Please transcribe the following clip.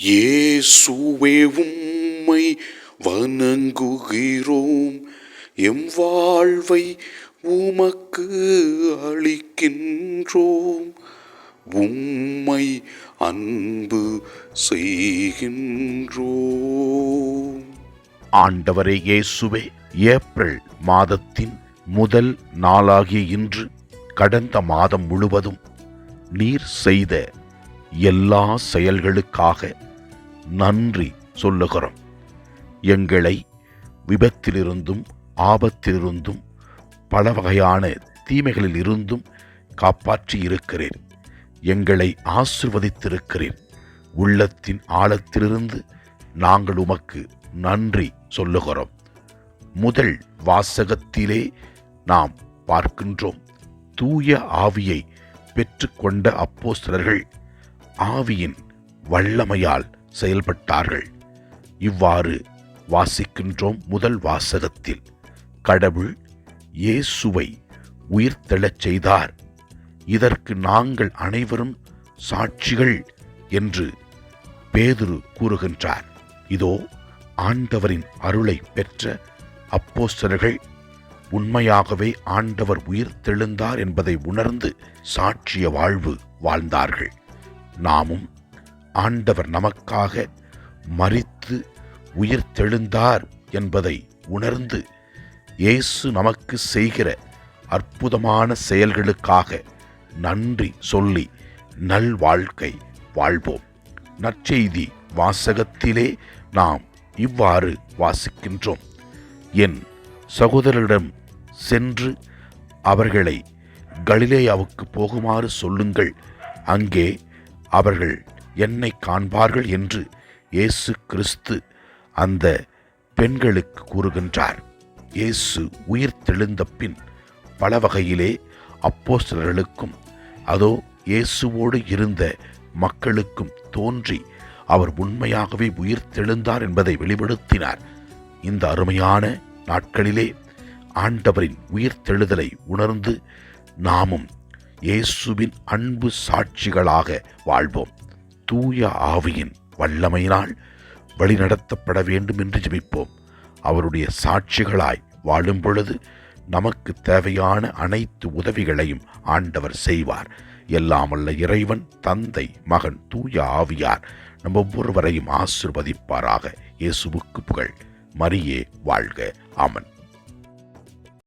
இயேசுவே உம்மை வணங்குகிறோம், எம் வாழ்வை உமக்கு அளிக்கின்றோம், உம்மை அன்பு செய்கின்றோம். ஆண்டவரே இயேசுவே, ஏப்ரல் மாதத்தின் முதல் நாளாகிய இன்று கடந்த மாதம் முழுவதும் நீர் செய்த எல்லா செயல்களுக்காக நன்றி சொல்லுகிறோம். எங்களை விபத்திலிருந்தும் ஆபத்திலிருந்தும் பல வகையான தீமைகளில் இருந்தும் காப்பாற்றி இருக்கிறேன். எங்களை ஆசிர்வதித்திருக்கிறேன். உள்ளத்தின் ஆழத்திலிருந்து நாங்கள் உமக்கு நன்றி சொல்லுகிறோம். முதல் வாசகத்திலே நாம் பார்க்கின்றோம், தூய ஆவியை பெற்றுக்கொண்ட அப்போஸ்தலர்கள் ஆவியின் வல்லமையால் செயல்பட்டார்கள். இவ்வாறு வாசிக்கின்றோம். முதல் வாசகத்தில் கடவுள் இயேசுவை உயிர்த்தெழச் செய்தார், இதற்கு நாங்கள் அனைவரும் சாட்சிகள் என்று பேதுரு கூறுகின்றார். இதோ ஆண்டவரின் அருளை பெற்ற அப்போஸ்தலர்கள் உண்மையாகவே ஆண்டவர் உயிர்த்தெழுந்தார் என்பதை உணர்ந்து சாட்சிய வாழ்வு வாழ்ந்தார்கள். நாமும் ஆண்டவர் நமக்காக மரித்து உயிர்த்தெழுந்தார் என்பதை உணர்ந்து இயேசு நமக்கு செய்கிற அற்புதமான செயல்களுக்காக நன்றி சொல்லி நல்வாழ்க்கை வாழ்வோம். நற்செய்தி வாசகத்திலே நாம் இவ்வாறு வாசிக்கின்றோம், என் சகோதரரிடம் சென்று அவர்களை கலிலேயாவுக்கு போகுமாறு சொல்லுங்கள், அங்கே அவர்கள் என்னை காண்பார்கள் என்று இயேசு கிறிஸ்து அந்த பெண்களுக்கு கூறுகின்றார். இயேசு உயிர்த்தெழுந்த பின் பல வகையிலே அப்போஸ்தலர்களுக்கும் அதோ இயேசுவோடு இருந்த மக்களுக்கும் தோன்றி அவர் உண்மையாகவே உயிர்த்தெழுந்தார் என்பதை வெளிப்படுத்தினார். இந்த அருமையான நாட்களிலே ஆண்டவரின் உயிர்த்தெழுதலை உணர்ந்து நாமும் இயேசுவின் அன்பு சாட்சிகளாக வாழ்வோம். தூய ஆவியின் வல்லமையினால் வழிநடத்தப்பட வேண்டும் என்று ஜெபிப்போம். அவருடைய சாட்சிகளாய் வாழும் பொழுது நமக்கு தேவையான அனைத்து உதவிகளையும் ஆண்டவர் செய்வார். எல்லாம் வல்ல இறைவன், தந்தை, மகன், தூய ஆவியார் நம் ஒவ்வொருவரையும் ஆசீர்வதிப்பாராக. இயேசுவுக்கு புகழ். மரியே வாழ்க. ஆமென்.